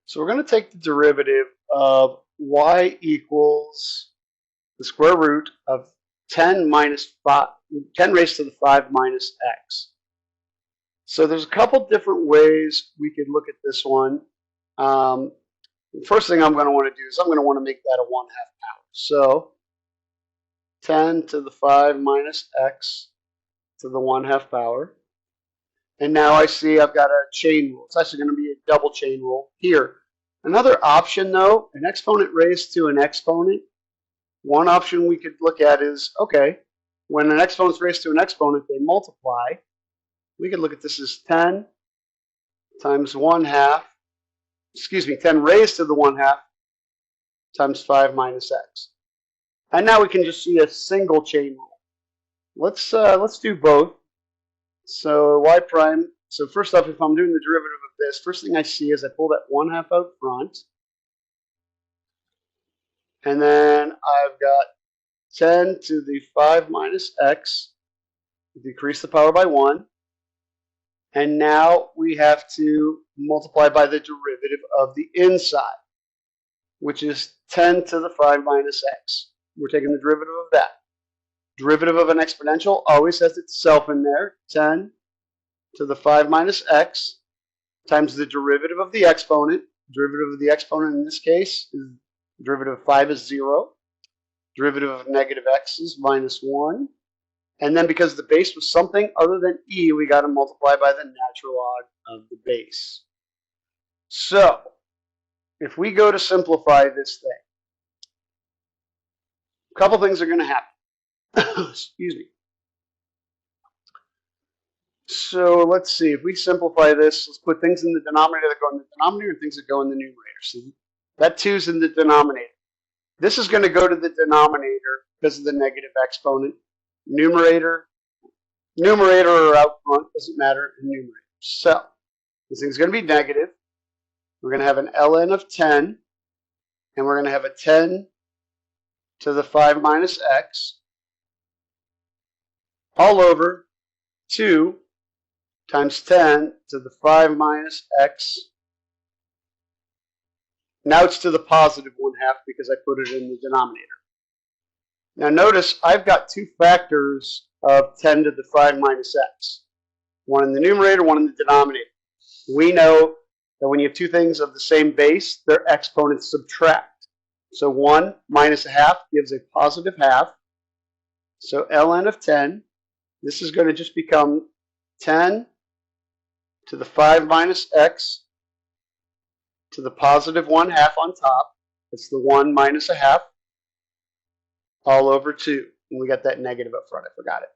So we're going to take the derivative of y equals the square root of 10 minus 5, 10 raised to the 5 minus x. So there's a couple different ways we could look at this one. The first thing I'm going to want to do is I'm going to want to make that a 1/2 power. So 10 to the 5 minus x to the 1/2 power. And now I see I've got a chain rule. It's actually going to be a double chain rule here. Another option, though, an exponent raised to an exponent. One option we could look at is, okay, when an exponent's raised to an exponent, they multiply. We could look at this as 10 times 1/2, 10 raised to the 1/2 times 5 minus x. And now we can just see a single chain rule. Let's do both. So y prime, so first off, if I'm doing the derivative of this, first thing I see is I pull that 1/2 out front. And then I've got 10 to the 5 minus x, decrease the power by 1. And now we have to multiply by the derivative of the inside, which is 10 to the 5 minus x. We're taking the derivative of that. Derivative of an exponential always has itself in there, 10 to the 5 minus x times the derivative of the exponent. Derivative of the exponent in this case is derivative of 5 is 0. Derivative of negative x is minus 1. And then because the base was something other than e, we got to multiply by the natural log of the base. So if we go to simplify this thing, a couple things are going to happen. Excuse me. So let's see. If we simplify this, let's put things in the denominator that go in the denominator and things that go in the numerator. So that 2 is in the denominator. This is going to go to the denominator because of the negative exponent. Numerator or out front, doesn't matter in numerator. So this thing's going to be negative. We're going to have an ln of 10, and we're going to have a 10 to the 5 minus x all over 2 times 10 to the 5 minus x. Now it's to the positive 1/2 because I put it in the denominator. Now notice I've got two factors of 10 to the 5 minus x. One in the numerator, one in the denominator. We know that when you have two things of the same base, their exponents subtract. So 1 minus 1/2 gives a positive 1/2. So ln of 10, this is going to just become 10 to the 5 minus x to the positive 1/2 on top. It's the 1 minus 1/2 all over 2. And we got that negative up front. I forgot it.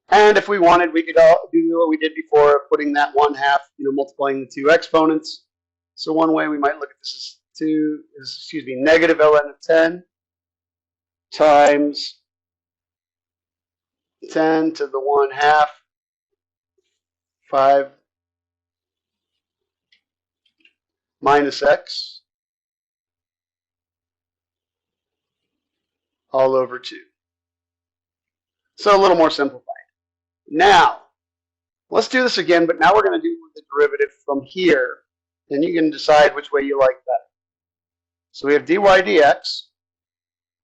And if we wanted, we could do what we did before, putting that 1/2, multiplying the two exponents. So one way we might look at this is negative ln of 10 times 10 to the 1/2, 5 minus x all over 2. So a little more simplified. Now, let's do this again, but now we're going to do the derivative from here, and you can decide which way you like better. So we have dy dx.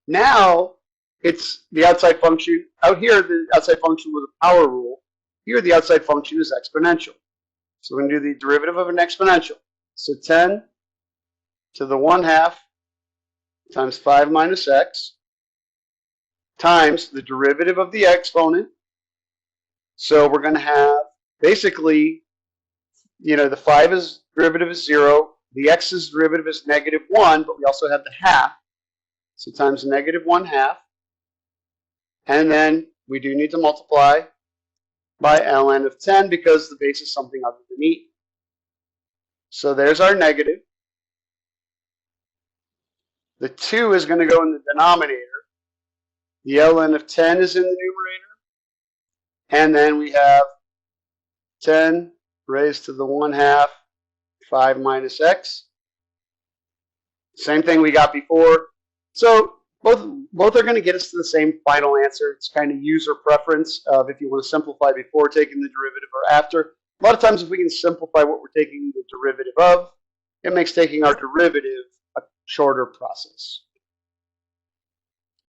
Now, it's the outside function. Out here, the outside function with a power rule. Here, the outside function is exponential. So we're going to do the derivative of an exponential. So 10 to the 1/2 times 5 minus x times the derivative of the exponent. So we're going to have basically, the 5 is derivative is 0. The x's derivative is negative 1, but we also have the 1/2. So times negative 1/2. And then we do need to multiply by ln of 10 because the base is something other than e. So there's our negative. The 2 is going to go in the denominator. The ln of 10 is in the numerator. And then we have 10 raised to the 1/2, 5 minus x. Same thing we got before. So both are going to get us to the same final answer. It's kind of user preference of if you want to simplify before taking the derivative or after. A lot of times if we can simplify what we're taking the derivative of, it makes taking our derivative a shorter process.